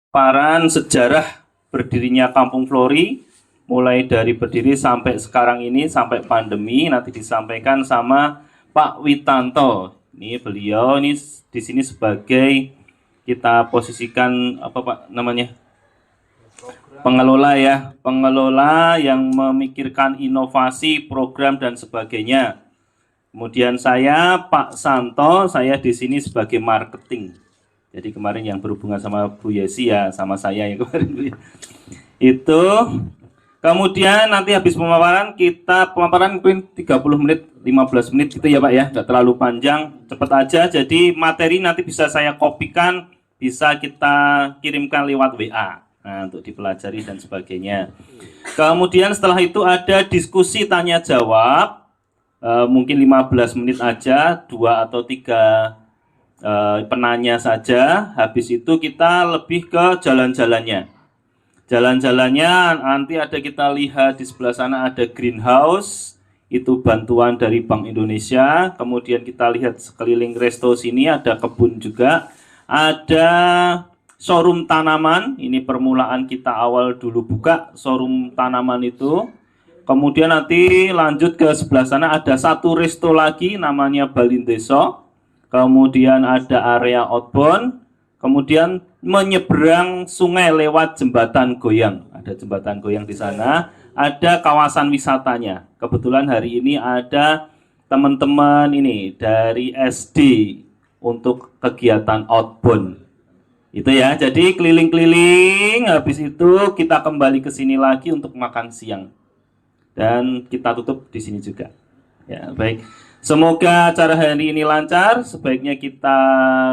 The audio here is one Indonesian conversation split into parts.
Paparan sejarah berdirinya Kampung Flori, mulai dari berdiri sampai sekarang ini, sampai pandemi, nanti disampaikan sama Pak Witanto. Ini beliau ini di sini sebagai, kita posisikan apa Pak namanya? Pengelola ya, pengelola yang memikirkan inovasi, program dan sebagainya. Kemudian saya Pak Santo, saya di sini sebagai marketing. Jadi kemarin yang berhubungan sama Bu Yesi ya, sama saya yang kemarin itu. Kemudian nanti habis pemaparan, pemaparan mungkin 30 menit, 15 menit gitu ya Pak ya, tidak terlalu panjang, cepat aja. Jadi materi nanti bisa saya kopikan, bisa kita kirimkan lewat WA, nah, untuk dipelajari dan sebagainya. Kemudian setelah itu ada diskusi tanya jawab, mungkin 15 menit aja, 2 atau 3 penanya saja. Habis itu kita lebih ke jalan-jalannya. Jalan-jalannya nanti ada, kita lihat di sebelah sana ada greenhouse, itu bantuan dari Bank Indonesia. Kemudian kita lihat sekeliling resto sini ada kebun juga, ada showroom tanaman. Ini permulaan kita awal dulu buka showroom tanaman itu. Kemudian nanti lanjut ke sebelah sana ada satu resto lagi namanya Balindeso. Kemudian ada area outbound, kemudian menyeberang sungai lewat jembatan goyang. Ada jembatan goyang di sana, ada kawasan wisatanya. Kebetulan hari ini ada teman-teman ini dari SD untuk kegiatan outbound. Itu ya, jadi keliling-keliling, habis itu kita kembali ke sini lagi untuk makan siang. Dan kita tutup di sini juga. Ya, baik. Semoga acara hari ini lancar. Sebaiknya kita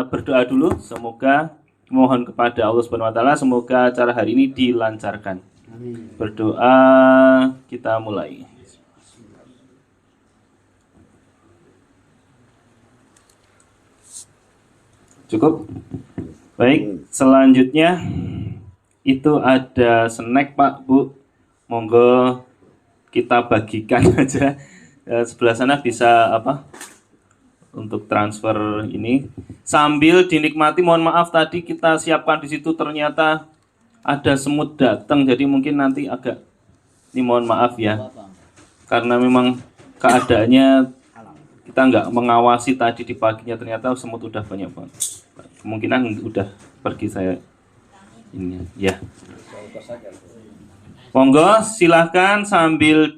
berdoa dulu. Semoga, mohon kepada Allah Subhanahu wa taala, semoga acara hari ini dilancarkan. Amin. Berdoa, kita mulai. Cukup? Baik, selanjutnya itu ada snack Pak, Bu. Monggo kita bagikan aja. Sebelah sana bisa apa untuk transfer ini sambil dinikmati. Mohon maaf tadi kita siapkan di situ ternyata ada semut datang, jadi mungkin nanti agak, ini mohon maaf ya, karena memang keadaannya kita nggak mengawasi tadi di paginya, ternyata semut udah banyak banget. Kemungkinan udah pergi saya ini ya. Monggo silahkan sambil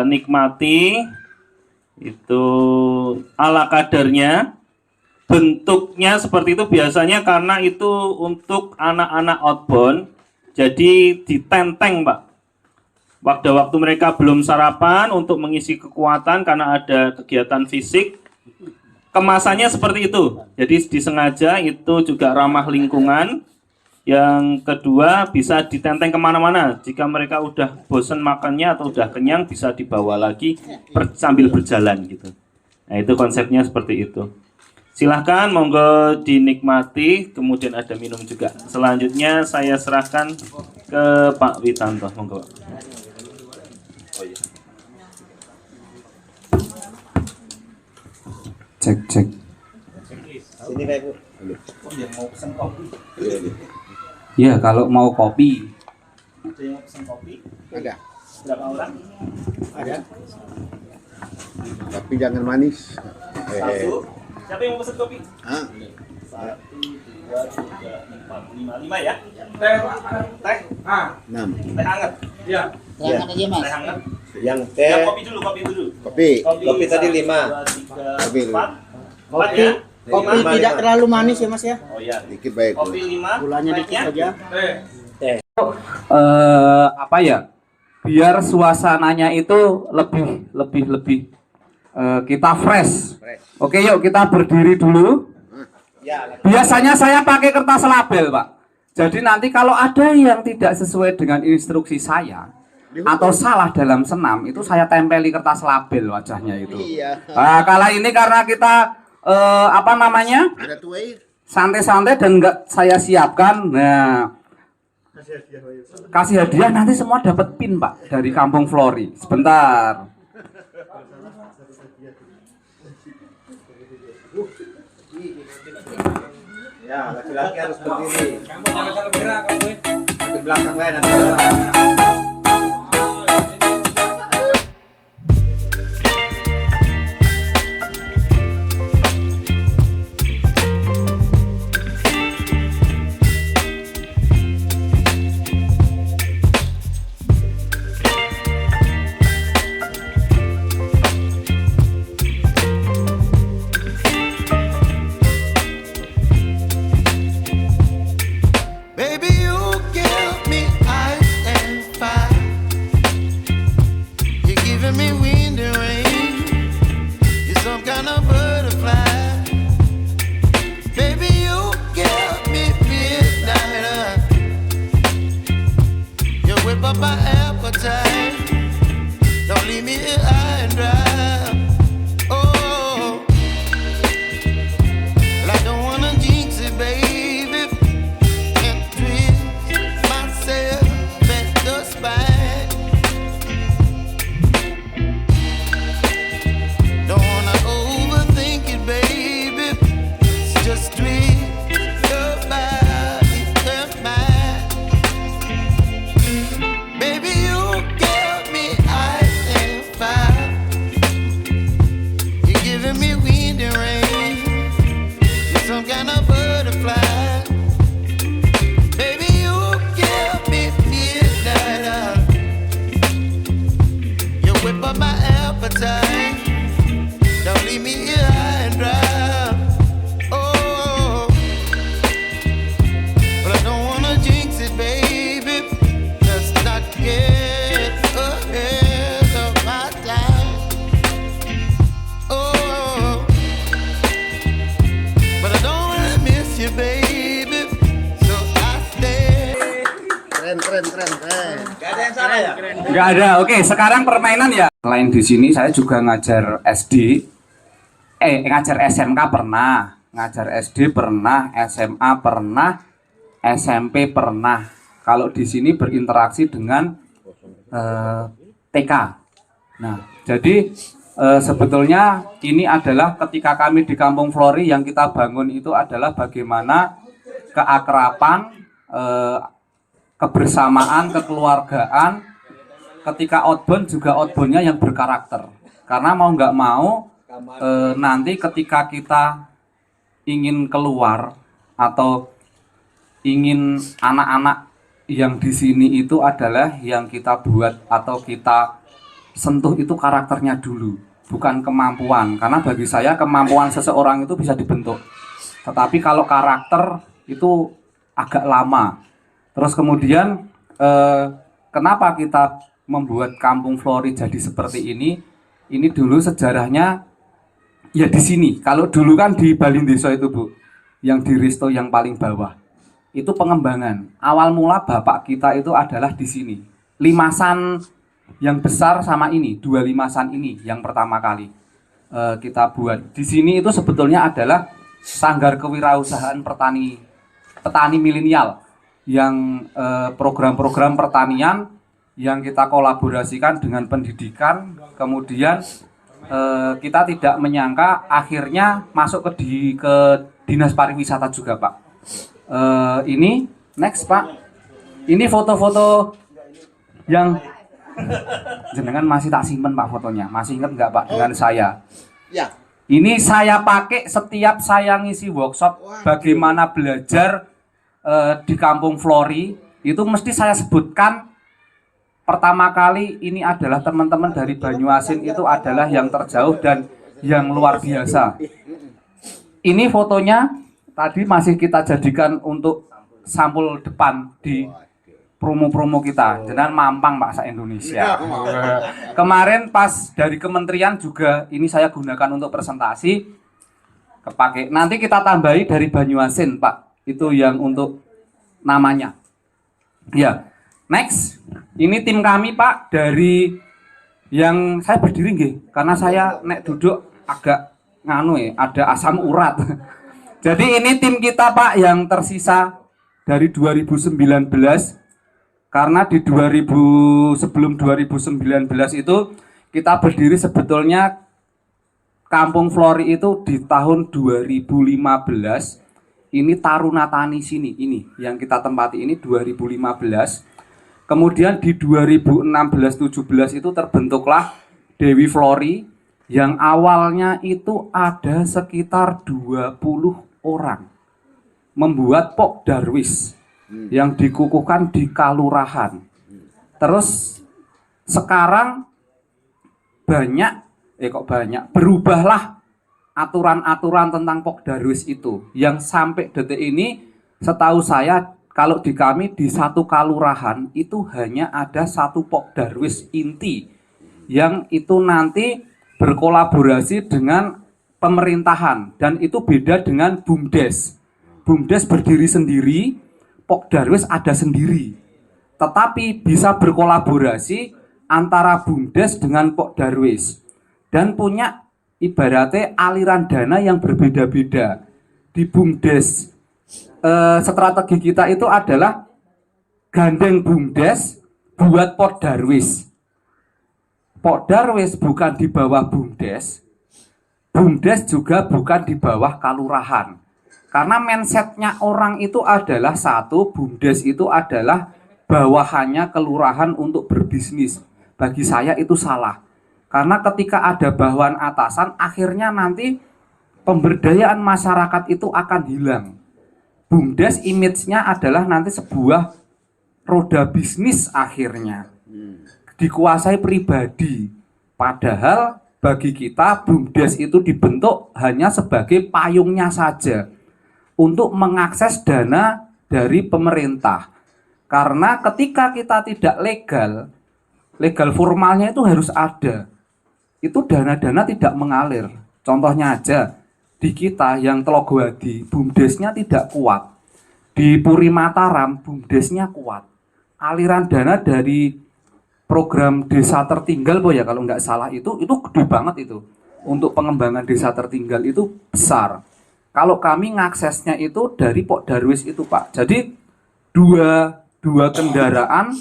nikmati itu ala kadarnya. Bentuknya seperti itu biasanya karena itu untuk anak-anak outbound, jadi ditenteng Pak. Waktu mereka belum sarapan untuk mengisi kekuatan karena ada kegiatan fisik, kemasannya seperti itu. Jadi disengaja, itu juga ramah lingkungan. Yang kedua, bisa ditenteng kemana-mana. Jika mereka udah bosen makannya atau udah kenyang, bisa dibawa lagi sambil berjalan gitu. Nah, itu konsepnya seperti itu. Silahkan, monggo dinikmati. Kemudian ada minum juga. Selanjutnya saya serahkan ke Pak Witanto. Monggo. Cek. Sini Pak Bu. Yang mau pesan kopi. Ya, kalau mau kopi. Ada yang mau pesan kopi? Ada. Berapa orang? Ada. Tapi jangan manis. Satu. Siapa yang mau pesan kopi? Ah. 1, 2, 3, 4, 5, 5 ya? Teh. 6. Teh hangat. Iya. Teh hangat aja Mas. Teh hangat. Yang teh. Yang kopi dulu. Kopi tadi 5. 2, 3, 4. Kopi. Ya? Kopi Lima, tidak lima. terlalu manis ya Mas ya. Oh iya. Dikit baik. Kopi 5. Gulanya dikit saja. Apa ya? Biar suasananya itu lebih kita fresh. Oke, yuk kita berdiri dulu. Ya. Biasanya saya pakai kertas label, Pak. Jadi nanti kalau ada yang tidak sesuai dengan instruksi saya atau salah dalam senam, itu saya tempeli kertas label wajahnya itu. Iya. Nah, kalau ini karena kita apa namanya? Ada tuai. Santai-santai dan enggak saya siapkan. Nah, kasih hadiah nanti semua dapat pin Pak dari Kampung Flori. Sebentar. Ya. Ya, laki-laki harus berdiri. Kamu jangan terlalu gerak, kamu. Di belakang lain nanti. Baby, you give me ice and fire. You're giving me wind and rain. You're some kind of butterfly. Baby, you give me midnight. You whip up my appetite. Don't leave me here high and dry. Oh, well, I don't wanna jinx it, baby. Don't leave me here high and dry. Oh, but I don't wanna jinx it, baby. Let's not get ahead of my time. Oh, but I don't wanna miss you, baby. So I stay. Keren. Gak ada yang salah ya? Nggak ada. Oke, sekarang permainan ya. Selain di sini saya juga ngajar SD, ngajar SMK pernah, ngajar SD pernah, SMA pernah, SMP pernah. Kalau di sini berinteraksi dengan TK. Nah, jadi sebetulnya ini adalah ketika kami di Kampung Flori yang kita bangun itu adalah bagaimana keakraban, kebersamaan, kekeluargaan. Ketika outbound juga outboundnya yang berkarakter, karena mau nggak mau nanti ketika kita ingin keluar atau ingin anak-anak yang di sini itu adalah yang kita buat atau kita sentuh itu karakternya dulu, bukan kemampuan. Karena bagi saya kemampuan seseorang itu bisa dibentuk, tetapi kalau karakter itu agak lama. Terus kemudian kenapa kita membuat Kampung Flori jadi seperti ini? Ini dulu sejarahnya ya di sini. Kalau dulu kan di Balindeso itu, Bu, yang di Risto yang paling bawah. Itu pengembangan. Awal mula bapak kita itu adalah di sini. Limasan yang besar sama ini, 2 limasan ini yang pertama kali kita buat. Di sini itu sebetulnya adalah sanggar kewirausahaan petani milenial yang program-program pertanian yang kita kolaborasikan dengan pendidikan. Kemudian kita tidak menyangka akhirnya masuk ke dinas pariwisata juga, Pak. Ini next, Pak. Ini foto-foto yang jenengan masih tak simpen, Pak, fotonya. Masih ingat nggak, Pak, dengan saya? Ya. Ini saya pakai setiap saya ngisi workshop bagaimana belajar di Kampung Flori. Itu mesti saya sebutkan. Pertama kali ini adalah teman-teman dari Banyuasin itu adalah yang terjauh dan yang luar biasa. Ini fotonya tadi masih kita jadikan untuk sampul depan di promo-promo kita. Jangan mampang, Pak, se-Indonesia. Kemarin pas dari kementerian juga ini saya gunakan untuk presentasi. Kepake. Nanti kita tambahi dari Banyuasin, Pak. Itu yang untuk namanya. Ya. Next, ini tim kami, Pak, dari yang saya berdiri nggih, karena saya nek duduk agak ada asam urat. Jadi ini tim kita, Pak, yang tersisa dari 2019, karena di sebelum 2019 itu kita berdiri sebetulnya Kampung Flori itu di tahun 2015 Ini Taruna Tani sini, ini yang kita tempati ini 2015. Kemudian di 2016-17 itu terbentuklah Dewi Flori yang awalnya itu ada sekitar 20 orang membuat Pok Darwis yang dikukuhkan di Kalurahan. Terus sekarang berubahlah aturan-aturan tentang Pok Darwis itu yang sampai detik ini setahu saya kalau di kami di satu kalurahan itu hanya ada satu Pok Darwis inti yang itu nanti berkolaborasi dengan pemerintahan dan itu beda dengan BUMDes. BUMDes berdiri sendiri, Pok Darwis ada sendiri. Tetapi bisa berkolaborasi antara BUMDes dengan Pok Darwis dan punya ibaratnya aliran dana yang berbeda-beda. Di BUMDes strategi kita itu adalah gandeng BUMDes buat Pok Darwis. Pok Darwis bukan di bawah BUMDes, BUMDes juga bukan di bawah kalurahan. Karena mindsetnya orang itu adalah satu, BUMDes itu adalah bawahannya kelurahan untuk berbisnis. Bagi saya itu salah. Karena ketika ada bawahan atasan, akhirnya nanti pemberdayaan masyarakat itu akan hilang. BUMDes image-nya adalah nanti sebuah roda bisnis akhirnya dikuasai pribadi. Padahal bagi kita BUMDes itu dibentuk hanya sebagai payungnya saja untuk mengakses dana dari pemerintah. Karena ketika kita tidak legal formalnya itu harus ada. Itu dana-dana tidak mengalir. Contohnya aja di kita yang Telogowadi, BUMDesnya tidak kuat. Di Puri Mataram, BUMDesnya kuat. Aliran dana dari program desa tertinggal, ya kalau nggak salah itu gede banget itu. Untuk pengembangan desa tertinggal itu besar. Kalau kami ngaksesnya itu dari Pok Darwis itu Pak. Jadi dua kendaraan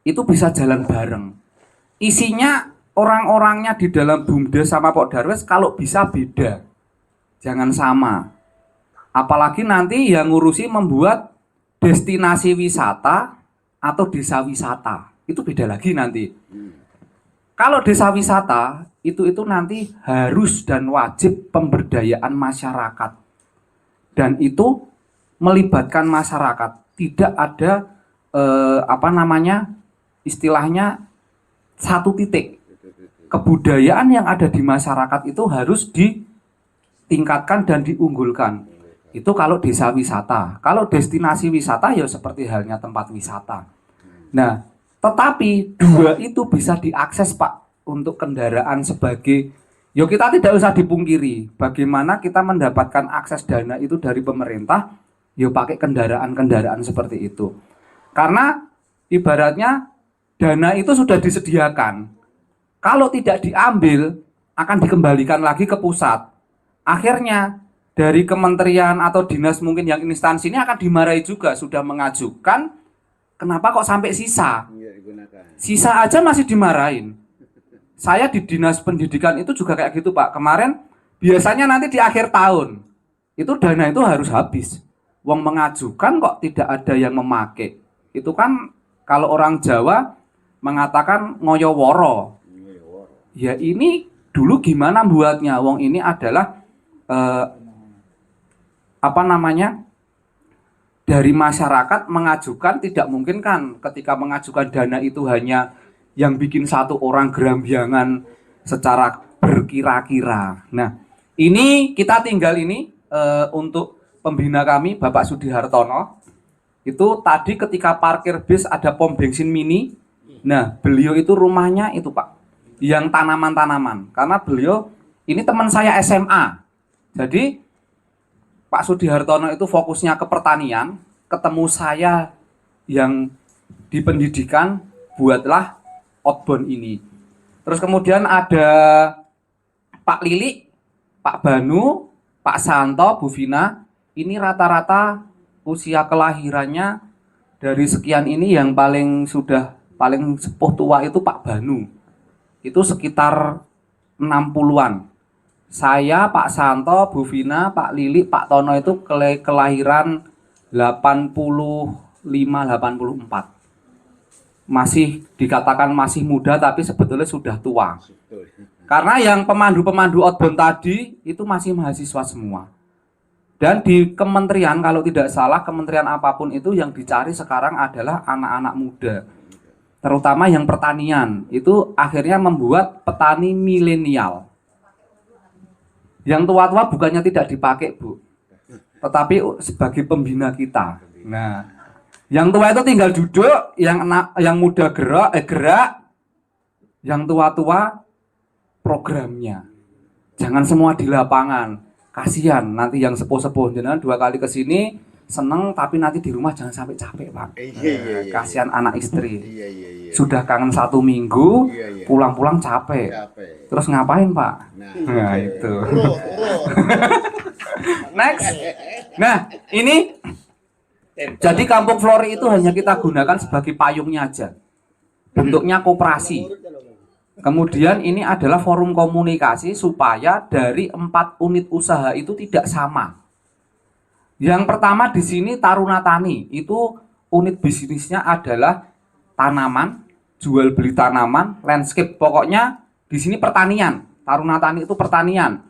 itu bisa jalan bareng. Isinya orang-orangnya di dalam BUMDes sama Pok Darwis kalau bisa beda. Jangan sama. Apalagi nanti yang ngurusi membuat destinasi wisata atau desa wisata. Itu beda lagi nanti. Kalau desa wisata itu nanti harus dan wajib pemberdayaan masyarakat. Dan itu melibatkan masyarakat. Tidak ada istilahnya satu titik. Kebudayaan yang ada di masyarakat itu harus ditingkatkan dan diunggulkan. Itu kalau desa wisata. Kalau destinasi wisata ya seperti halnya tempat wisata. Nah, tetapi dua itu bisa diakses Pak untuk kendaraan sebagai, kita tidak usah dipungkiri bagaimana kita mendapatkan akses dana itu dari pemerintah, pakai kendaraan-kendaraan seperti itu. Karena ibaratnya dana itu sudah disediakan. Kalau tidak diambil akan dikembalikan lagi ke pusat. Akhirnya dari kementerian atau dinas mungkin yang instansi ini akan dimarahi juga, sudah mengajukan kenapa kok sampai sisa? Sisa aja masih dimarahin. Saya di dinas pendidikan itu juga kayak gitu Pak. Kemarin biasanya nanti di akhir tahun itu dana itu harus habis. Wong mengajukan kok tidak ada yang memakai. Itu kan kalau orang Jawa mengatakan ngoyoworo. Ya ini dulu gimana buatnya? Wong ini adalah dari masyarakat mengajukan, tidak mungkin kan ketika mengajukan dana itu hanya yang bikin satu orang gerambiangan secara berkira-kira. Nah, ini kita tinggal ini untuk pembina kami Bapak Sudihartono. Itu tadi ketika parkir bis ada pom bensin mini. Nah, beliau itu rumahnya itu Pak, yang tanaman-tanaman. Karena beliau ini teman saya SMA. Jadi Pak Sudihartono itu fokusnya ke pertanian, ketemu saya yang di pendidikan, buatlah outbound ini. Terus kemudian ada Pak Lili, Pak Banu, Pak Santo, Bu Vina. Ini rata-rata usia kelahirannya dari sekian ini yang paling sepuh tua itu Pak Banu. Itu sekitar 60-an. Saya, Pak Santo, Bu Vina, Pak Lili, Pak Tono itu kelahiran 85-84. Masih dikatakan masih muda tapi sebetulnya sudah tua. Karena yang pemandu-pemandu outbound tadi itu masih mahasiswa semua. Dan di kementerian, kalau tidak salah, kementerian apapun itu yang dicari sekarang adalah anak-anak muda. Terutama yang pertanian, itu akhirnya membuat petani milenial. Yang tua-tua bukannya tidak dipakai, Bu, tetapi sebagai pembina kita. Nah, yang tua itu tinggal duduk, yang muda gerak, yang tua-tua programnya. Jangan semua di lapangan. Kasihan nanti yang sepuh-sepuh jenengan 2 kali ke sini seneng tapi nanti di rumah jangan sampai capek, Pak. Iya. Kasihan anak istri. Iya. Sudah kangen 1 minggu, Iya. pulang-pulang capek. Terus ngapain, Pak? Nah, itu. Next. Nah, ini jadi Kampung Flori itu hanya kita gunakan sebagai payungnya aja. Bentuknya koperasi. Kemudian ini adalah forum komunikasi supaya dari 4 unit usaha itu tidak sama. Yang pertama di sini Taruna Tani, itu unit bisnisnya adalah tanaman, jual beli tanaman, landscape. Pokoknya di sini pertanian. Taruna Tani itu pertanian.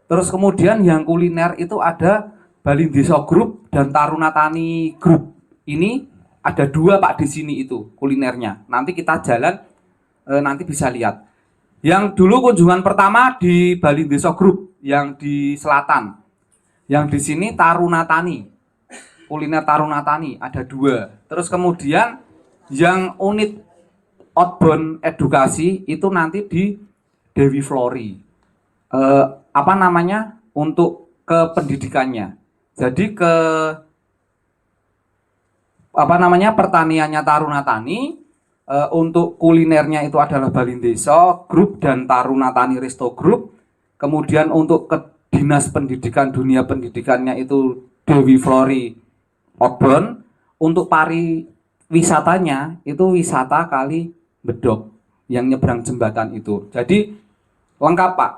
Terus kemudian yang kuliner itu ada Balindeso Group dan Taruna Tani Group. Ini ada 2, Pak, di sini itu kulinernya. Nanti kita jalan. Nanti bisa lihat. Yang dulu kunjungan pertama di Balindeso Group yang di selatan. Yang di sini Taruna Tani. Kuliner Taruna Tani ada 2. Terus kemudian yang unit outbound edukasi itu nanti di Dewi Flori. Untuk ke pendidikannya. Jadi pertaniannya Taruna Tani. Untuk kulinernya itu adalah Balindeso Group dan Taruna Tani Resto Group. Kemudian untuk ke dinas pendidikan, dunia pendidikannya itu Dewi Flori outbound. Untuk pariwisatanya itu wisata Kali Bedok yang nyebrang jembatan itu. Jadi lengkap, Pak.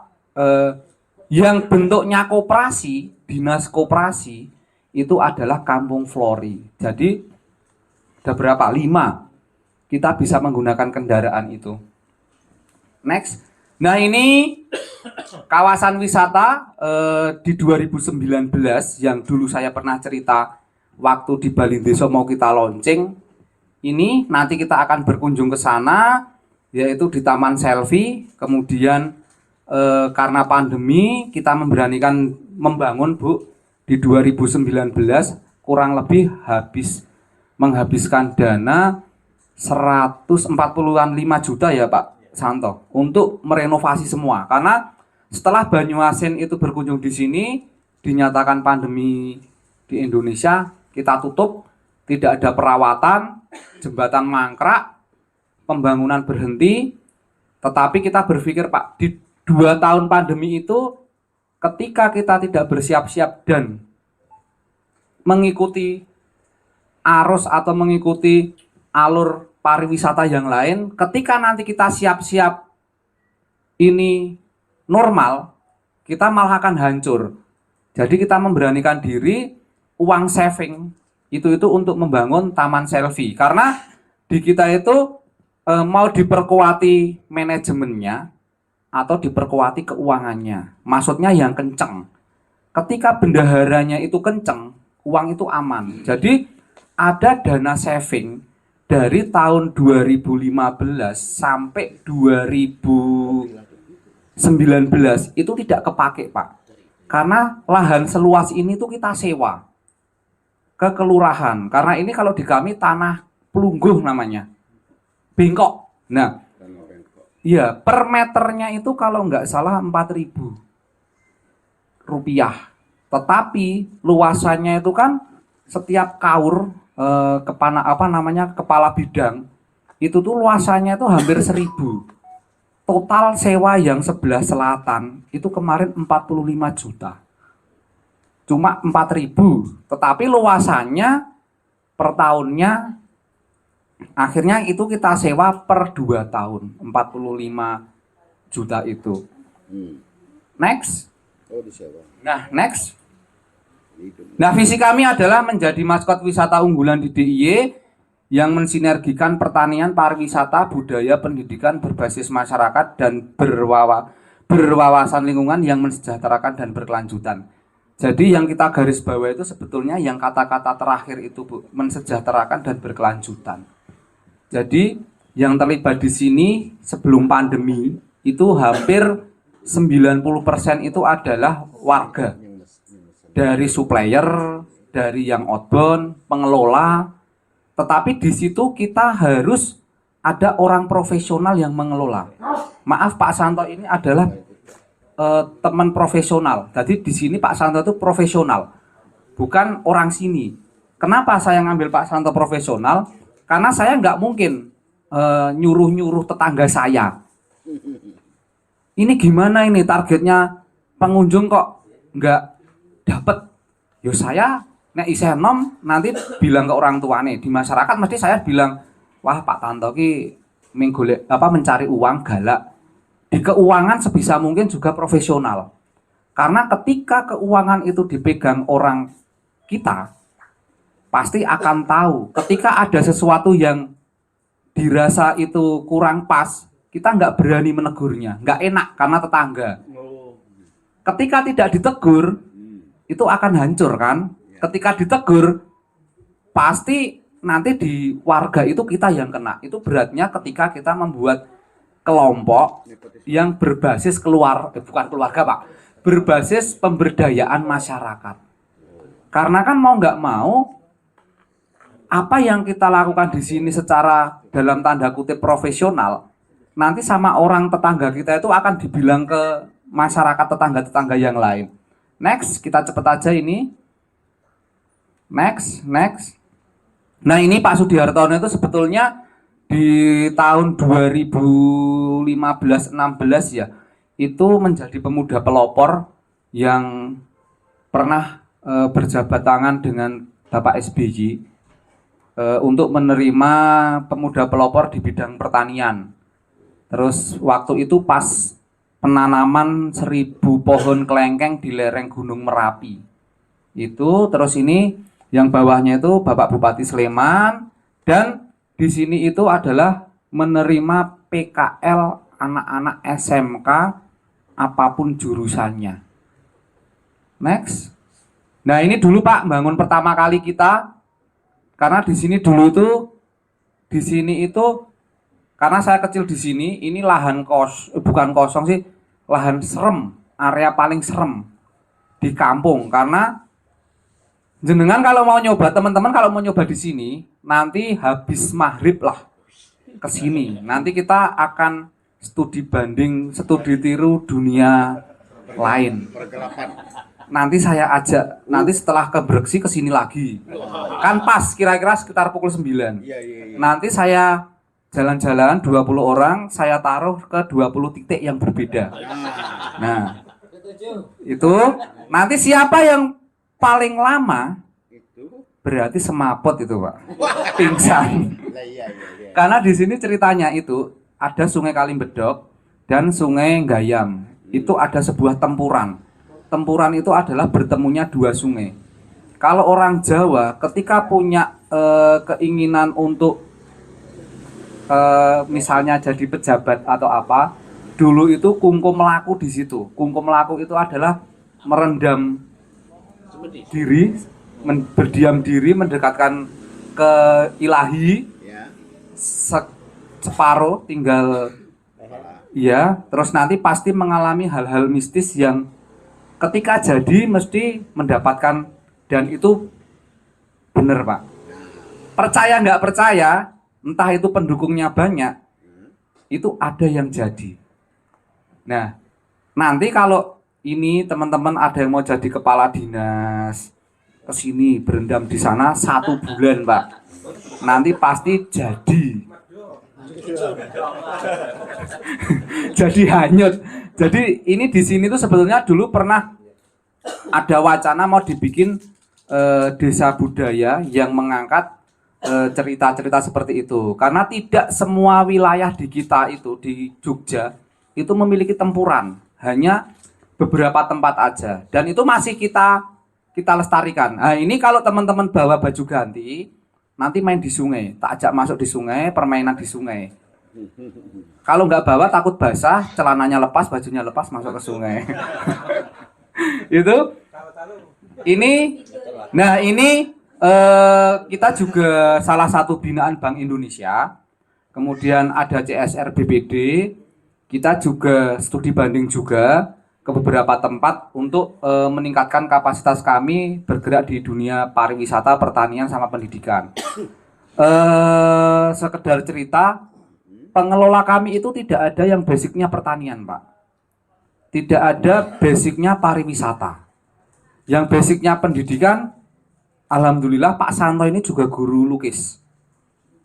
Yang bentuknya koperasi, dinas koperasi itu adalah Kampung Flori. Jadi ada berapa? 5. Kita bisa menggunakan kendaraan itu. Next. Nah, ini kawasan wisata di 2019 yang dulu saya pernah cerita waktu di Balindeso mau kita launching. Ini nanti kita akan berkunjung ke sana, yaitu di Taman Selfie. Kemudian karena pandemi kita memberanikan membangun, Bu, di 2019 kurang lebih menghabiskan dana 145 juta ya, Pak Santo, untuk merenovasi semua. Karena setelah Banyuasin itu berkunjung di sini, dinyatakan pandemi di Indonesia, kita tutup, tidak ada perawatan, jembatan mangkrak, pembangunan berhenti. Tetapi kita berpikir, Pak, di 2 tahun pandemi itu, ketika kita tidak bersiap-siap dan mengikuti arus atau mengikuti alur pariwisata yang lain, ketika nanti kita siap-siap ini normal, kita malah akan hancur. Jadi kita memberanikan diri, uang saving itu untuk membangun Taman Selfie. Karena di kita itu mau diperkuati manajemennya atau diperkuati keuangannya. Maksudnya yang kenceng. Ketika bendaharanya itu kenceng, uang itu aman. Jadi ada dana saving dari tahun 2015 sampai 2019 itu tidak kepake, Pak. Karena lahan seluas ini tuh kita sewa ke kelurahan. Karena ini kalau di kami tanah pelungguh namanya. Bengkok. Nah, iya, per meternya itu kalau nggak salah 4.000 rupiah. Tetapi luasannya itu kan setiap kaur kepala bidang itu tuh luasannya itu hampir 1.000. Total sewa yang sebelah selatan itu kemarin 45 juta. Cuma 4.000, tetapi luasannya per tahunnya akhirnya itu kita sewa per 2 tahun 45 juta itu. Next. Oh, di Jawa. Nah, next. Nah, visi kami adalah menjadi maskot wisata unggulan di DIY yang mensinergikan pertanian, pariwisata, budaya, pendidikan berbasis masyarakat dan berwawasan lingkungan yang mensejahterakan dan berkelanjutan. Jadi yang kita garis bawah itu sebetulnya yang kata-kata terakhir itu, Bu, mensejahterakan dan berkelanjutan. Jadi yang terlibat di sini sebelum pandemi itu hampir 90% itu adalah warga. Dari supplier, dari yang outbound, pengelola. Tetapi di situ kita harus ada orang profesional yang mengelola. Maaf, Pak Santo ini adalah teman profesional. Jadi di sini Pak Santo itu profesional, bukan orang sini. Kenapa saya ngambil Pak Santo profesional? Karena saya nggak mungkin nyuruh-nyuruh tetangga saya. Ini gimana ini targetnya pengunjung kok nggak dapet? Yo saya nek isih enom nanti bilang ke orang tuane. Di masyarakat mesti saya bilang, wah Pak Tanto ki mencari uang galak. Di keuangan sebisa mungkin juga profesional. Karena ketika keuangan itu dipegang orang kita, pasti akan tahu. Ketika ada sesuatu yang dirasa itu kurang pas, kita nggak berani menegurnya, nggak enak karena tetangga. Ketika tidak ditegur, itu akan hancur kan? Ketika ditegur, pasti nanti di warga itu kita yang kena. Itu beratnya ketika kita membuat kelompok yang berbasis bukan keluarga Pak, berbasis pemberdayaan masyarakat. Karena kan mau nggak mau, apa yang kita lakukan di sini secara dalam tanda kutip profesional, nanti sama orang tetangga kita itu akan dibilang ke masyarakat tetangga-tetangga yang lain. Next, kita cepet aja ini. Next. Nah ini Pak Sudihartono itu sebetulnya di tahun 2015-16 ya, itu menjadi pemuda pelopor yang pernah berjabat tangan dengan Bapak SBY untuk menerima pemuda pelopor di bidang pertanian. Terus waktu itu pas penanaman 1000 pohon kelengkeng di lereng Gunung Merapi. Itu terus ini yang bawahnya itu Bapak Bupati Sleman, dan di sini itu adalah menerima PKL anak-anak SMK apapun jurusannya. Next. Nah, ini dulu Pak bangun pertama kali kita. Karena di sini dulu itu karena saya kecil di sini, ini lahan bukan kosong sih, lahan serem, area paling serem di kampung. Karena jenengan kalau mau nyoba, teman-teman kalau mau nyoba di sini, nanti habis maghrib lah ke sini. Nanti kita akan studi banding, studi tiru dunia lain. Nanti saya ajak, nanti setelah ke Breksi ke sini lagi. Kan pas kira-kira sekitar pukul 9. Nanti saya jalan-jalan 20 orang, saya taruh ke 20 titik yang berbeda. Nah, itu nanti siapa yang paling lama berarti semaput itu Pak, pingsan. Karena di sini ceritanya itu ada Sungai Kalimbedok dan Sungai Gayam. Itu ada sebuah tempuran. Tempuran itu adalah bertemunya dua sungai. Kalau orang Jawa ketika punya keinginan untuk misalnya jadi pejabat atau apa, dulu itu kungkum laku di situ. Kungkum laku itu adalah merendam diri, berdiam diri, mendekatkan ke ilahi, separuh tinggal ya, terus nanti pasti mengalami hal-hal mistis yang ketika jadi mesti mendapatkan, dan itu benar Pak. Percaya nggak percaya, entah itu pendukungnya banyak, itu ada yang jadi. Nah, nanti kalau ini teman-teman ada yang mau jadi kepala dinas, kesini berendam di sana 1 bulan Pak, nanti pasti jadi. Jadi hanyut. Jadi ini di sini tuh sebetulnya dulu pernah ada wacana mau dibikin desa budaya yang mengangkat cerita-cerita seperti itu. Karena tidak semua wilayah di kita itu di Jogja itu memiliki tempuran. Hanya beberapa tempat aja. Dan itu masih kita lestarikan. Nah, ini kalau teman-teman bawa baju ganti, nanti main di sungai. Tak ajak masuk di sungai, permainan di sungai. Kalau nggak bawa takut basah, celananya lepas, bajunya lepas, masuk ke sungai. Itu. Ini kita juga salah satu binaan Bank Indonesia. Kemudian ada CSR BPD. Kita juga studi banding juga ke beberapa tempat untuk meningkatkan kapasitas kami bergerak di dunia pariwisata, pertanian, sama pendidikan. Sekedar cerita, pengelola kami itu tidak ada yang basicnya pertanian, Pak. Tidak ada basicnya pariwisata. Yang basicnya pendidikan, alhamdulillah Pak Santo ini juga guru lukis.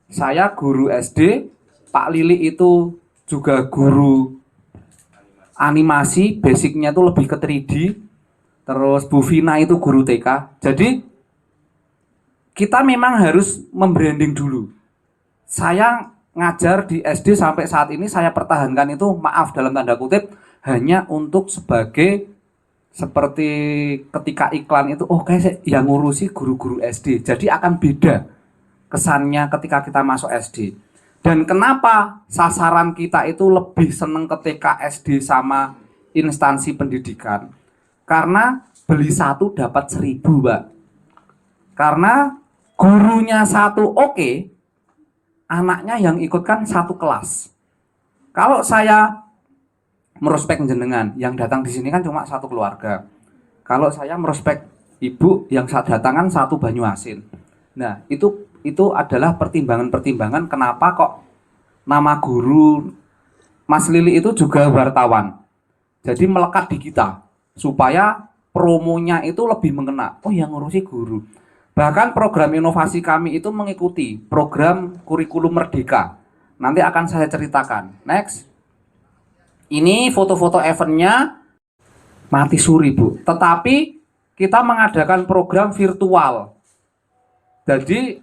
Saya guru SD, Pak Lili itu juga guru animasi, basicnya itu lebih ke 3D. Terus Bu Vina itu guru TK. Jadi kita memang harus membranding dulu. Saya ngajar di SD sampai saat ini saya pertahankan itu, maaf dalam tanda kutip, hanya untuk sebagai seperti ketika iklan itu, oh kayak yang ngurusi guru-guru SD. Jadi akan beda kesannya ketika kita masuk SD. Dan kenapa sasaran kita itu lebih seneng ke TK, SD sama instansi pendidikan? Karena beli 1 dapat 1000, Mbak. Karena gurunya 1 oke, anaknya yang ikut kan 1 kelas. Kalau saya merospek jenengan, yang datang di sini kan cuma 1 keluarga. Kalau saya merospek ibu, yang datang kan 1 Banyuasin. Nah, itu adalah pertimbangan-pertimbangan kenapa kok nama guru Mas Lili itu juga wartawan. Jadi melekat di kita supaya promonya itu lebih mengena. Oh, yang ngurusi guru. Bahkan program inovasi kami itu mengikuti program kurikulum Merdeka. Nanti akan saya ceritakan. Next. Ini foto-foto eventnya mati suri, Bu. Tetapi kita mengadakan program virtual. Jadi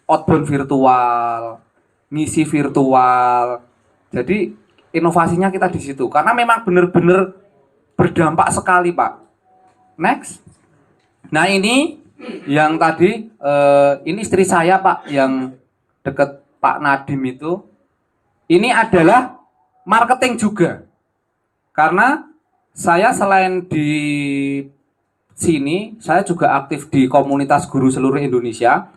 outbound virtual, misi virtual. Jadi inovasinya kita di situ. Karena memang benar-benar berdampak sekali, Pak. Next. Nah, ini yang tadi, ini istri saya, Pak, yang deket Pak Nadim itu. Ini adalah marketing juga. Karena saya selain di sini, saya juga aktif di komunitas guru seluruh Indonesia.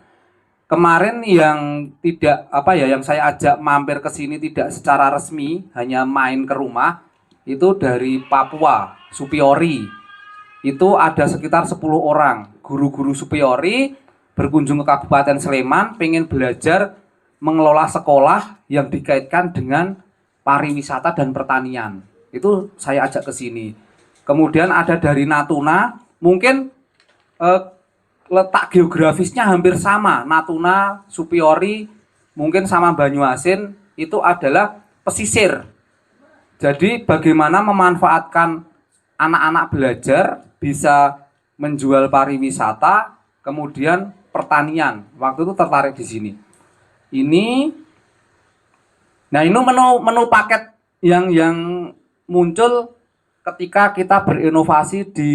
Kemarin yang yang saya ajak mampir ke sini tidak secara resmi, hanya main ke rumah, itu dari Papua, Supiori. Itu ada sekitar 10 orang guru-guru Supiori berkunjung ke Kabupaten Sleman, pengen belajar mengelola sekolah yang dikaitkan dengan pariwisata dan pertanian. Itu saya ajak ke sini. Kemudian ada dari Natuna, mungkin letak geografisnya hampir sama. Natuna, Supiori, mungkin sama Banyuasin, itu adalah pesisir. Jadi bagaimana memanfaatkan anak-anak belajar bisa menjual pariwisata, kemudian pertanian. Waktu itu tertarik di sini. Nah, ini menu paket yang muncul ketika kita berinovasi di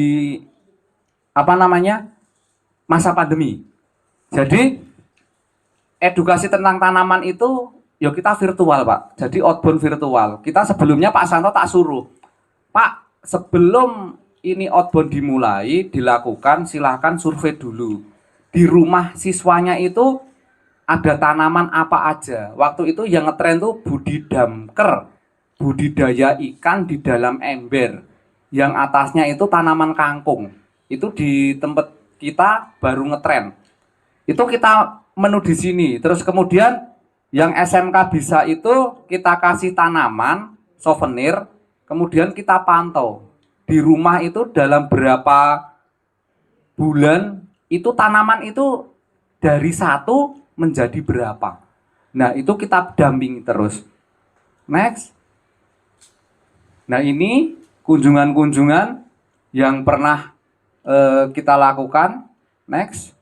masa pandemi. Jadi edukasi tentang tanaman itu ya kita virtual, Pak. Jadi outbound virtual. Kita sebelumnya Pak Santo tak suruh, Pak, sebelum ini outbound dimulai dilakukan, silahkan survei dulu di rumah siswanya itu ada tanaman apa aja. Waktu itu yang ngetren tuh budidamker, budidaya ikan di dalam ember. Yang atasnya itu tanaman kangkung. Itu di tempat kita baru ngetren. Itu kita menu di sini. Terus kemudian yang SMK bisa itu kita kasih tanaman, souvenir, kemudian kita pantau. Di rumah itu dalam berapa bulan itu tanaman itu dari 1 menjadi berapa. Nah, itu kita dampingi terus. Next. Nah, ini kunjungan-kunjungan yang pernah kita lakukan. Next.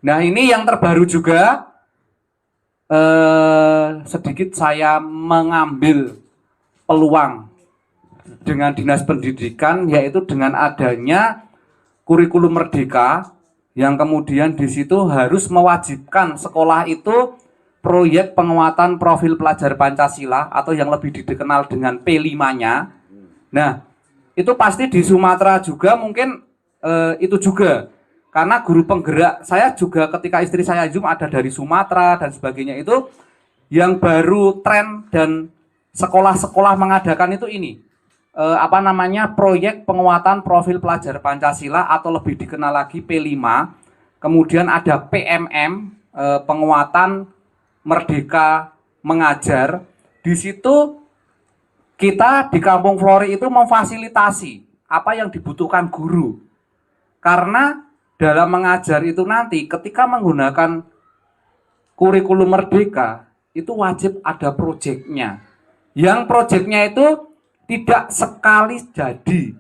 Nah, ini yang terbaru juga. Sedikit saya mengambil peluang dengan Dinas Pendidikan, yaitu dengan adanya kurikulum merdeka yang kemudian di situ harus mewajibkan sekolah itu proyek penguatan profil pelajar Pancasila atau yang lebih dikenal dengan P5-nya. Nah, itu pasti di Sumatera juga mungkin itu juga. Karena guru penggerak saya juga ketika istri saya Zoom ada dari Sumatera dan sebagainya, itu yang baru tren dan sekolah-sekolah mengadakan itu ini. Proyek penguatan profil pelajar Pancasila atau lebih dikenal lagi P5. Kemudian ada PMM, penguatan Merdeka Mengajar. Di situ kita di Kampung Flori itu memfasilitasi apa yang dibutuhkan guru. Karena dalam mengajar itu nanti ketika menggunakan kurikulum merdeka itu wajib ada proyeknya. Yang proyeknya itu tidak sekali jadi.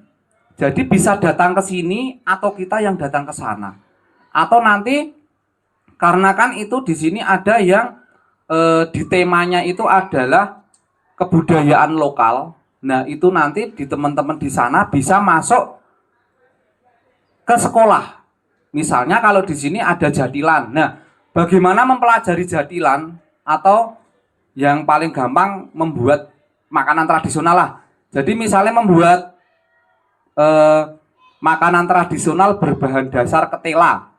Jadi bisa datang ke sini atau kita yang datang ke sana. Atau nanti karena kan itu di sini ada yang di temanya itu adalah kebudayaan lokal. Nah, itu nanti di teman-teman di sana bisa masuk ke sekolah. Misalnya kalau di sini ada jatilan. Nah, bagaimana mempelajari jatilan atau yang paling gampang membuat makanan tradisional lah. Jadi misalnya membuat makanan tradisional berbahan dasar ketela.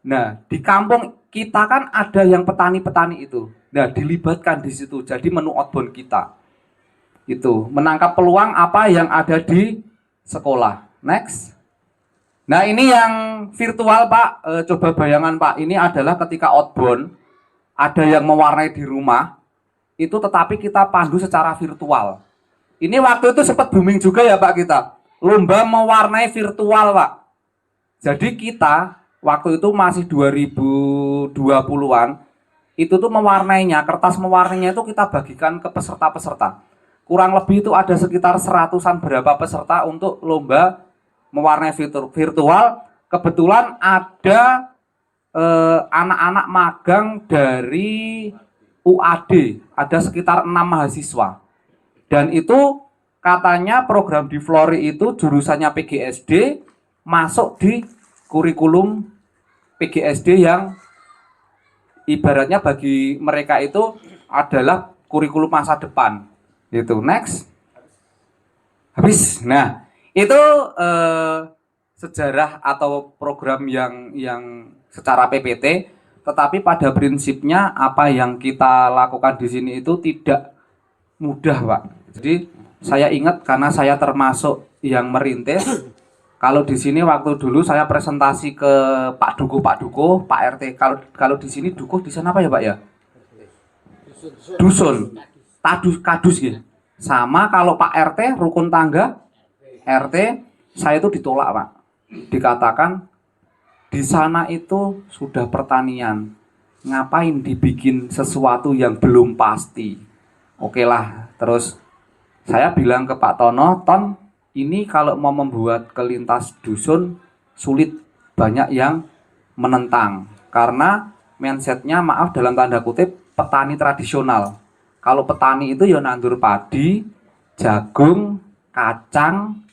Nah, di kampung kita kan ada yang petani-petani itu. Nah, dilibatkan di situ. Jadi menu outbound kita. Itu menangkap peluang apa yang ada di sekolah. Next. Nah, ini yang virtual, Pak. Coba bayangan, Pak. Ini adalah ketika outbound ada yang mewarnai di rumah. Itu tetapi kita pandu secara virtual. Ini waktu itu sempat booming juga ya Pak kita. Lomba mewarnai virtual Pak. Jadi kita waktu itu masih 2020-an. Itu tuh mewarnainya, kertas mewarnainya itu kita bagikan ke peserta-peserta. Kurang lebih itu ada sekitar 100-an berapa peserta untuk lomba mewarnai virtual. Kebetulan ada anak-anak magang dari UAD. Ada sekitar 6 mahasiswa. Dan itu katanya program di Flori itu jurusannya PGSD masuk di kurikulum PGSD yang ibaratnya bagi mereka itu adalah kurikulum masa depan. Itu next. Habis. Nah, itu sejarah atau program yang secara PPT, tetapi pada prinsipnya apa yang kita lakukan di sini itu tidak mudah, Pak. Jadi saya ingat karena saya termasuk yang merintis. Kalau di sini waktu dulu saya presentasi ke Pak Dukuh, Pak RT. Kalau di sini Dukuh di sana apa ya, Pak ya? Dusun. Kadus ya. Sama kalau Pak RT rukun tangga RT, saya itu ditolak, Pak. Dikatakan di sana itu sudah pertanian. Ngapain dibikin sesuatu yang belum pasti? Oke lah, terus saya bilang ke Pak Tono, Ton, ini kalau mau membuat kelintas dusun sulit, banyak yang menentang. Karena mindsetnya, maaf dalam tanda kutip, petani tradisional. Kalau petani itu ya nandur padi, jagung, kacang,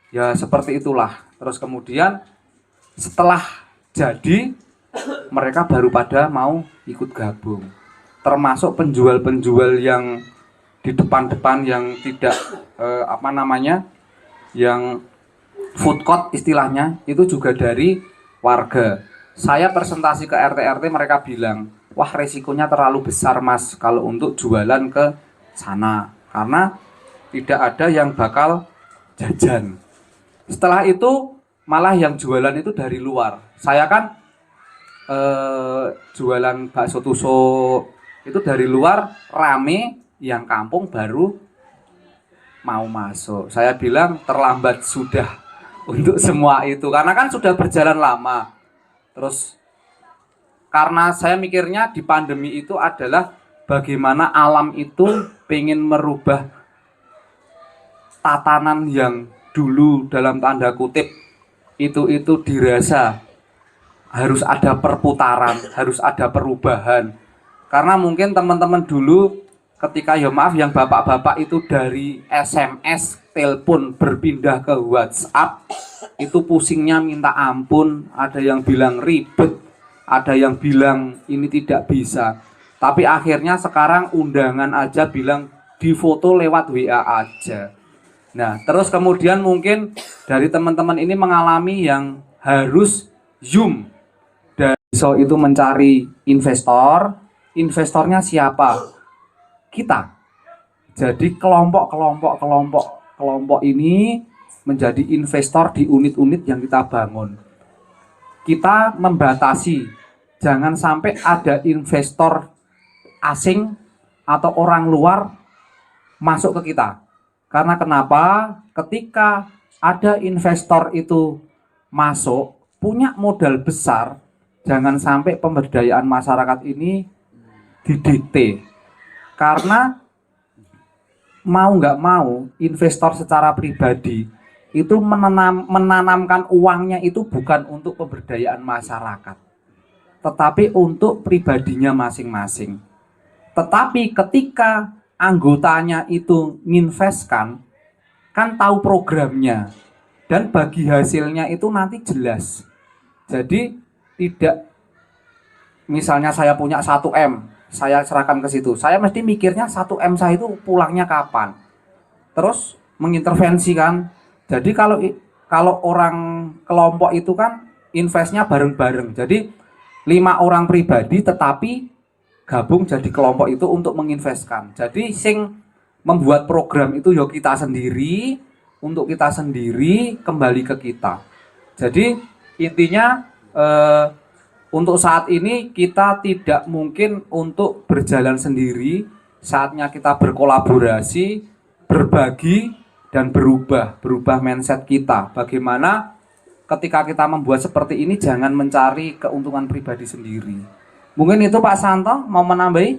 ya seperti itulah. Terus kemudian setelah jadi, mereka baru pada mau ikut gabung. Termasuk penjual-penjual yang di depan-depan yang tidak yang food court istilahnya, itu juga dari warga. Saya presentasi ke RT-RT, mereka bilang, wah resikonya terlalu besar Mas kalau untuk jualan ke sana, karena tidak ada yang bakal jajan. Setelah itu malah yang jualan itu dari luar. Saya kan jualan bakso tusuk itu dari luar rame, yang kampung baru mau masuk. Saya bilang terlambat sudah untuk semua itu, karena kan sudah berjalan lama. Terus karena saya mikirnya di pandemi itu adalah bagaimana alam itu pengen merubah tatanan yang dulu dalam tanda kutip itu dirasa harus ada perputaran, harus ada perubahan. Karena mungkin teman-teman dulu ketika ya maaf yang bapak-bapak itu dari SMS telepon berpindah ke WhatsApp, itu pusingnya minta ampun, ada yang bilang ribet, ada yang bilang ini tidak bisa. Tapi akhirnya sekarang undangan aja bilang difoto lewat WA aja. Nah, terus kemudian mungkin dari teman-teman ini mengalami yang harus Zoom. Dan so itu mencari investor, investornya siapa? Kita. Jadi kelompok ini menjadi investor di unit-unit yang kita bangun. Kita membatasi, jangan sampai ada investor asing atau orang luar masuk ke kita. Karena kenapa? Ketika ada investor itu masuk, punya modal besar, jangan sampai pemberdayaan masyarakat ini didikte. Karena mau nggak mau, investor secara pribadi itu menanamkan uangnya itu bukan untuk pemberdayaan masyarakat, tetapi untuk pribadinya masing-masing. Tetapi ketika anggotanya itu nginvestkan, kan tahu programnya, dan bagi hasilnya itu nanti jelas. Jadi tidak, misalnya saya punya 1M, saya serahkan ke situ. Saya mesti mikirnya 1M saya itu pulangnya kapan. Terus mengintervensi kan. Jadi kalau orang kelompok itu kan investnya bareng-bareng. Jadi 5 orang pribadi tetapi gabung jadi kelompok itu untuk menginvestkan. Jadi sing membuat program itu ya kita sendiri, untuk kita sendiri, kembali ke kita. Jadi intinya untuk saat ini kita tidak mungkin untuk berjalan sendiri, saatnya kita berkolaborasi, berbagi, dan berubah mindset kita. Bagaimana ketika kita membuat seperti ini jangan mencari keuntungan pribadi sendiri. Mungkin itu Pak Santo, mau menambahi?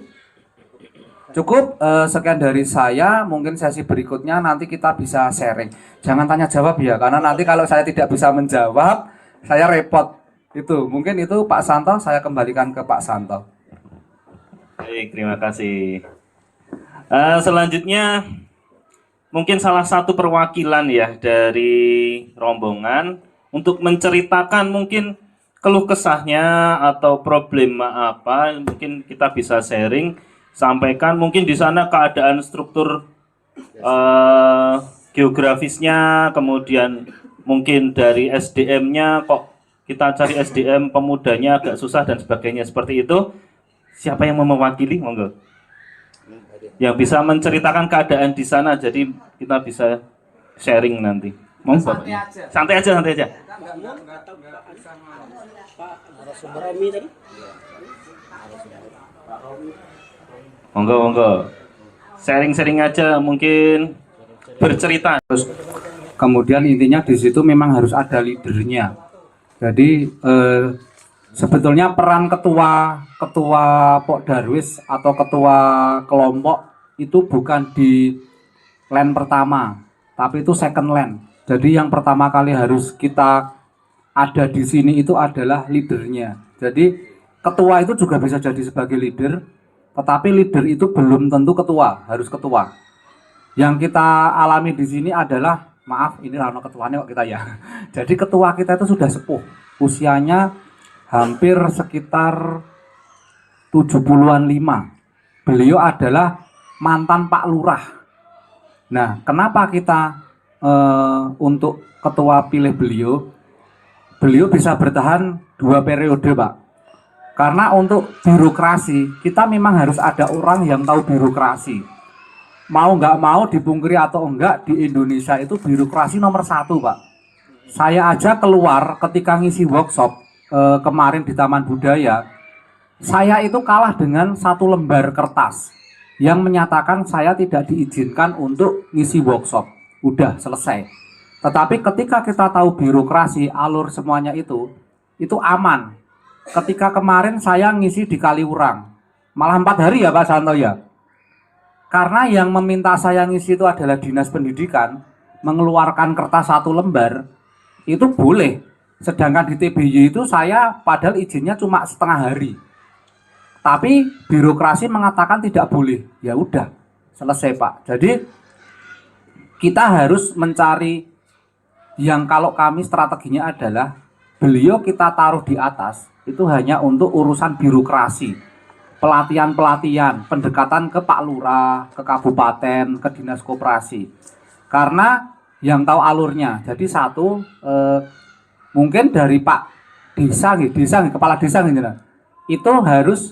Cukup, sekian dari saya, mungkin sesi berikutnya nanti kita bisa sharing. Jangan tanya jawab ya, karena nanti kalau saya tidak bisa menjawab, saya repot. Itu mungkin itu Pak Santo, saya kembalikan ke Pak Santo. Baik, terima kasih. Selanjutnya mungkin salah satu perwakilan ya dari rombongan untuk menceritakan mungkin keluh kesahnya atau problema apa, mungkin kita bisa sharing, sampaikan mungkin di sana keadaan struktur geografisnya, kemudian mungkin dari SDM-nya kok kita cari SDM pemudanya agak susah dan sebagainya seperti itu. Siapa yang mau mewakili? Monggo. Yang bisa menceritakan keadaan di sana, jadi kita bisa sharing nanti. Monggo. Santai aja. Monggo. Sharing aja, mungkin bercerita. Terus kemudian intinya di situ memang harus ada leadernya. Jadi sebetulnya peran ketua Pok Darwis atau ketua kelompok itu bukan di land pertama, tapi itu second land. Jadi yang pertama kali harus kita ada di sini itu adalah leadernya. Jadi ketua itu juga bisa jadi sebagai leader, tetapi leader itu belum tentu ketua, harus ketua. Yang kita alami di sini adalah, maaf, ini rano ketuanya kok kita ya. Jadi ketua kita itu sudah sepuh, usianya hampir sekitar 70-an 5. Beliau adalah mantan Pak Lurah. Nah, kenapa kita untuk ketua pilih beliau? Beliau bisa bertahan 2 periode, Pak. Karena untuk birokrasi, kita memang harus ada orang yang tahu birokrasi. Mau nggak mau, dipungkiri atau enggak, di Indonesia itu birokrasi nomor 1, Pak. Saya aja keluar ketika ngisi workshop kemarin di Taman Budaya, saya itu kalah dengan 1 lembar kertas yang menyatakan saya tidak diizinkan untuk ngisi workshop. Udah selesai. Tetapi ketika kita tahu birokrasi, alur semuanya itu aman. Ketika kemarin saya ngisi di Kaliurang, malah 4 hari ya Pak Santo ya. Karena yang meminta saya ngisi itu adalah Dinas Pendidikan, mengeluarkan kertas 1 lembar, itu boleh. Sedangkan di TBY itu saya padahal izinnya cuma setengah hari. Tapi birokrasi mengatakan tidak boleh. Ya udah, selesai Pak. Jadi kita harus mencari yang kalau kami strateginya adalah beliau kita taruh di atas itu hanya untuk urusan birokrasi, pelatihan-pelatihan, pendekatan ke Pak Lurah, ke kabupaten, ke dinas koperasi. Karena yang tahu alurnya. Jadi satu mungkin dari Pak desa, kepala desa gitu, itu harus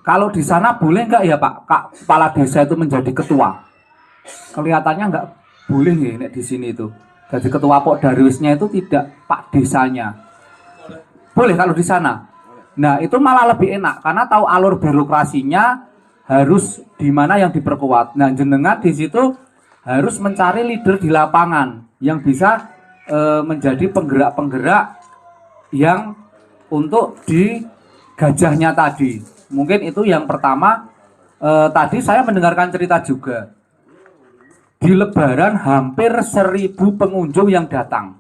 kalau di sana boleh nggak ya Pak kepala desa itu menjadi ketua? Kelihatannya nggak boleh nih di sini itu. Jadi ketua Pok Darwisnya itu tidak Pak desanya. Boleh kalau di sana. Nah itu malah lebih enak karena tahu alur birokrasinya harus di mana yang diperkuat. Nah jenengan di situ harus mencari leader di lapangan yang bisa menjadi penggerak-penggerak yang untuk di gajahnya tadi. Mungkin itu yang pertama. Tadi saya mendengarkan cerita juga. Di Lebaran hampir 1.000 pengunjung yang datang.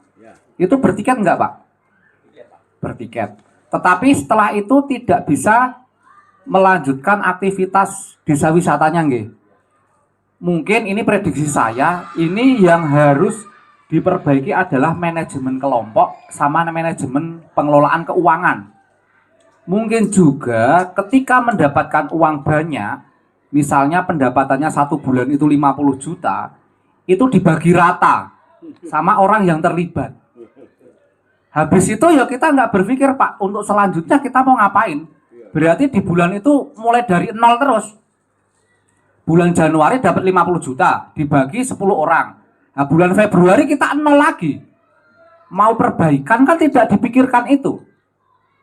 Itu bertiket enggak Pak? Bertiket. Tetapi setelah itu tidak bisa melanjutkan aktivitas desa wisatanya nggih. Mungkin ini prediksi saya, ini yang harus diperbaiki adalah manajemen kelompok sama manajemen pengelolaan keuangan. Mungkin juga ketika mendapatkan uang banyak, misalnya pendapatannya 1 bulan itu 50 juta, itu dibagi rata sama orang yang terlibat. Habis itu ya kita nggak berpikir Pak, untuk selanjutnya kita mau ngapain. Berarti di bulan itu mulai dari 0 terus. Bulan Januari dapat 50 juta, dibagi 10 orang. Nah bulan Februari kita 0 lagi. Mau perbaikan kan tidak dipikirkan itu.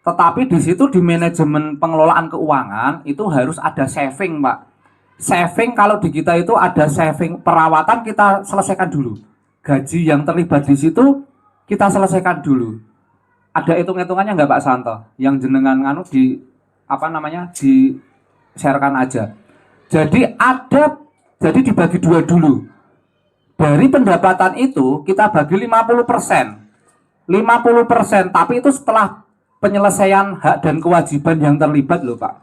Tetapi di situ di manajemen pengelolaan keuangan itu harus ada saving Pak. Saving kalau di kita itu ada saving perawatan kita selesaikan dulu. Gaji yang terlibat di situ kita selesaikan dulu. Ada hitung-hitungannya nggak Pak Santo? Yang jenengan nganu di di sharekan aja. Jadi dibagi 2 dulu. Dari pendapatan itu kita bagi 50%. 50% tapi itu setelah penyelesaian hak dan kewajiban yang terlibat loh Pak.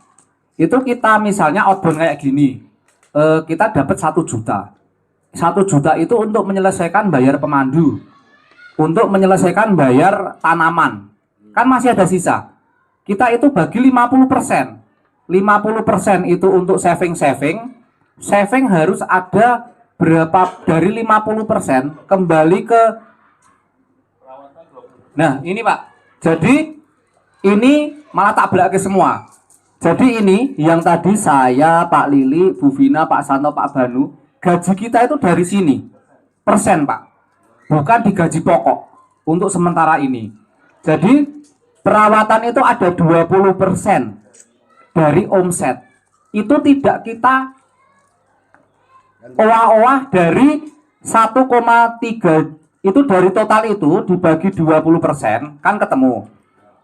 Itu kita misalnya outbound kayak gini, kita dapat 1 juta. 1 juta itu untuk menyelesaikan bayar pemandu, untuk menyelesaikan bayar tanaman. Kan masih ada sisa. Kita itu bagi 50%. 50% itu untuk saving. Saving harus ada berapa dari 50% kembali ke. Nah ini Pak. Jadi ini malah tak belakang semua. Jadi ini yang tadi saya, Pak Lili, Bu Vina, Pak Santo, Pak Banu, gaji kita itu dari sini, persen Pak, bukan di gaji pokok untuk sementara ini. Jadi perawatan itu ada 20% dari omset. Itu tidak kita olah-olah dari 1,3 itu dari total itu dibagi 20% kan ketemu.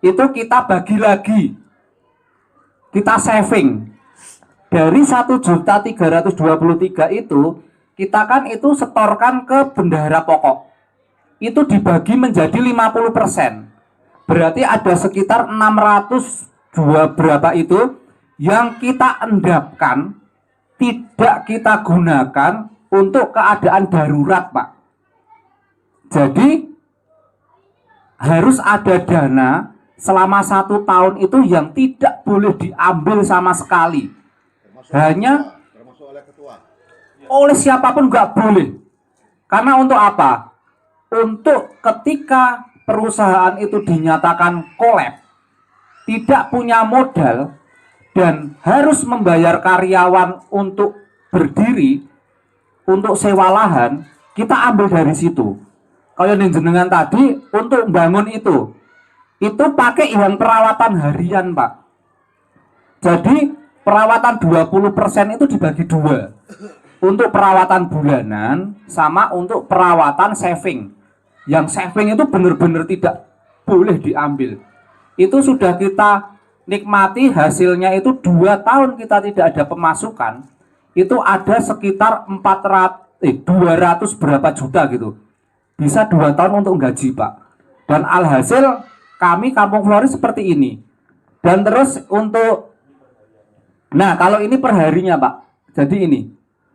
Itu kita bagi lagi. Kita saving dari 1.323 itu kita kan itu setorkan ke bendahara pokok itu dibagi menjadi 50%. Berarti ada sekitar 602 berapa itu yang kita endapkan tidak kita gunakan untuk keadaan darurat Pak. Jadi harus ada dana selama 1 tahun itu yang tidak boleh diambil sama sekali. Hanya oleh siapapun nggak boleh. Karena untuk apa? Untuk ketika perusahaan itu dinyatakan kolab, tidak punya modal dan harus membayar karyawan untuk berdiri, untuk sewa lahan, kita ambil dari situ. Kalau yang jenengan tadi untuk bangun itu pakai yang perawatan harian Pak. Jadi perawatan 20% itu dibagi 2. Untuk perawatan bulanan sama untuk perawatan saving. Yang saving itu benar-benar tidak boleh diambil. Itu sudah kita nikmati hasilnya itu 2 tahun kita tidak ada pemasukan. Itu ada sekitar 200 berapa juta gitu. Bisa 2 tahun untuk gaji Pak. Dan alhasil kami Kampung Flori seperti ini. Dan terus untuk, nah kalau ini perharinya Pak. Jadi ini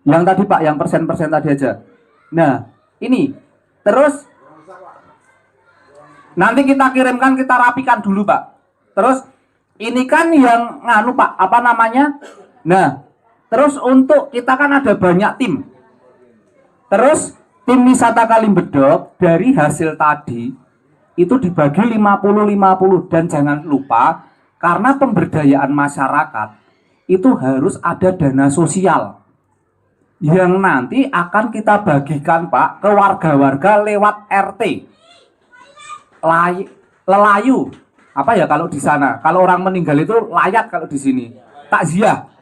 Yang tadi Pak, yang persen-persen tadi aja. Nah, ini. Terus nanti kita kirimkan, kita rapikan dulu Pak. Terus ini kan yang nganu Pak, apa namanya? Nah, terus untuk kita kan ada banyak tim. Terus tim wisata Kalimbedok dari hasil tadi itu dibagi 50-50 dan jangan lupa karena pemberdayaan masyarakat itu harus ada dana sosial yang nanti akan kita bagikan Pak ke warga-warga lewat RT. Lelayu. Apa ya kalau di sana? Kalau orang meninggal itu layat, kalau di sini takziah.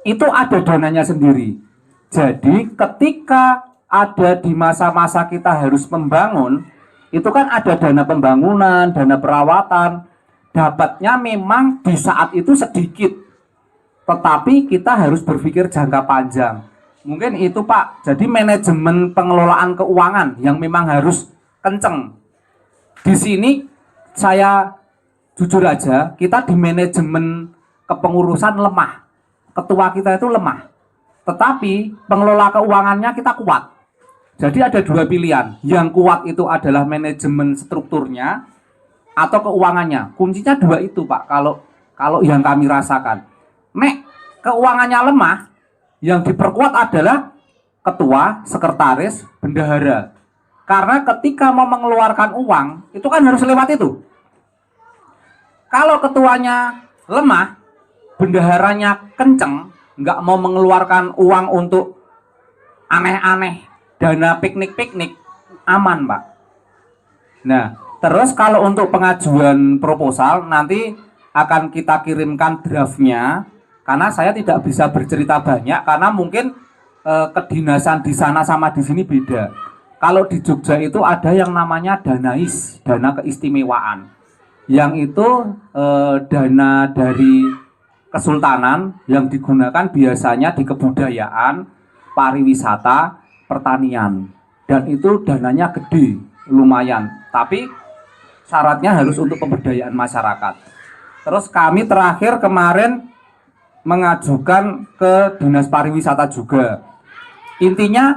Itu ada dananya sendiri. Jadi ketika ada di masa-masa kita harus membangun, itu kan ada dana pembangunan, dana perawatan. Dapatnya memang di saat itu sedikit. Tetapi kita harus berpikir jangka panjang. Mungkin itu Pak, jadi manajemen pengelolaan keuangan yang memang harus kenceng. Di sini saya jujur aja, kita di manajemen kepengurusan lemah. Ketua kita itu lemah. Tetapi pengelola keuangannya kita kuat. Jadi ada dua pilihan. Yang kuat itu adalah manajemen strukturnya atau keuangannya. Kuncinya dua itu Pak, kalau yang kami rasakan. Nek keuangannya lemah, yang diperkuat adalah ketua, sekretaris, bendahara. Karena ketika mau mengeluarkan uang, itu kan harus lewat itu. Kalau ketuanya lemah, bendaharanya kenceng, nggak mau mengeluarkan uang untuk aneh-aneh, dana piknik-piknik, aman Pak. Nah, terus kalau untuk pengajuan proposal, nanti akan kita kirimkan draftnya. Karena saya tidak bisa bercerita banyak karena mungkin kedinasan di sana sama di sini beda. Kalau di Jogja itu ada yang namanya danais, dana keistimewaan. Yang itu dana dari kesultanan yang digunakan biasanya di kebudayaan, pariwisata, pertanian. Dan itu dananya gede, lumayan. Tapi syaratnya harus untuk pemberdayaan masyarakat. Terus kami terakhir kemarin mengajukan ke Dinas Pariwisata juga. Intinya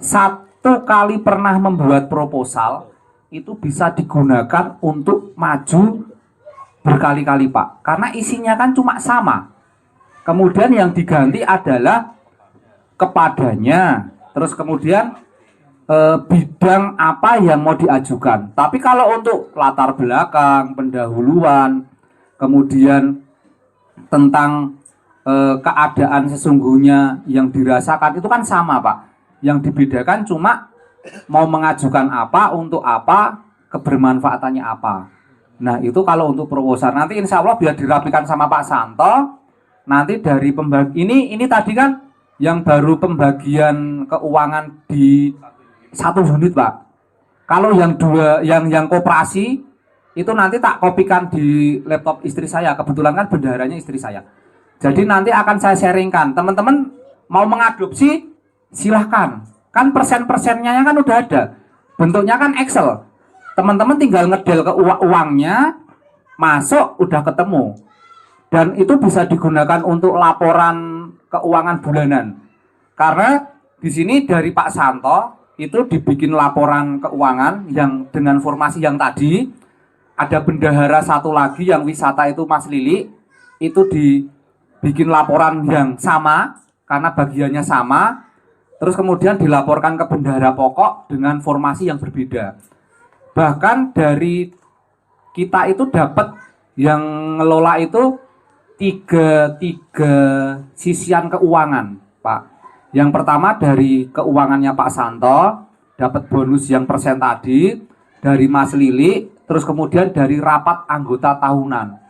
satu kali pernah membuat proposal itu bisa digunakan untuk maju berkali-kali Pak. Karena isinya kan cuma sama. Kemudian yang diganti adalah kepadanya. Terus kemudian bidang apa yang mau diajukan. Tapi kalau untuk latar belakang, pendahuluan, kemudian tentang keadaan sesungguhnya yang dirasakan itu kan sama Pak. Yang dibedakan cuma mau mengajukan apa, untuk apa, kebermanfaatannya apa. Nah itu kalau untuk proposal nanti insya Allah biar dirapikan sama Pak Santo. Nanti dari ini tadi kan yang baru pembagian keuangan di 1 unit Pak. Kalau yang dua, yang koperasi itu nanti tak kopikan di laptop istri saya. Kebetulan kan bendaharanya istri saya. Jadi nanti akan saya sharingkan. Teman-teman mau mengadopsi silahkan. Kan persen-persennya kan udah ada. Bentuknya kan Excel. Teman-teman tinggal ngedel ke uangnya, masuk udah ketemu. Dan itu bisa digunakan untuk laporan keuangan bulanan. Karena di sini dari Pak Santo itu dibikin laporan keuangan yang dengan formasi yang tadi. Ada bendahara satu lagi yang wisata itu Mas Lili, itu dibikin laporan yang sama karena bagiannya sama. Terus kemudian dilaporkan ke bendahara pokok dengan formasi yang berbeda. Bahkan dari kita itu dapat yang ngelola itu tiga sisian keuangan Pak. Yang pertama dari keuangannya Pak Santo, dapat bonus yang persen tadi, dari Mas Lili. Terus kemudian dari rapat anggota tahunan.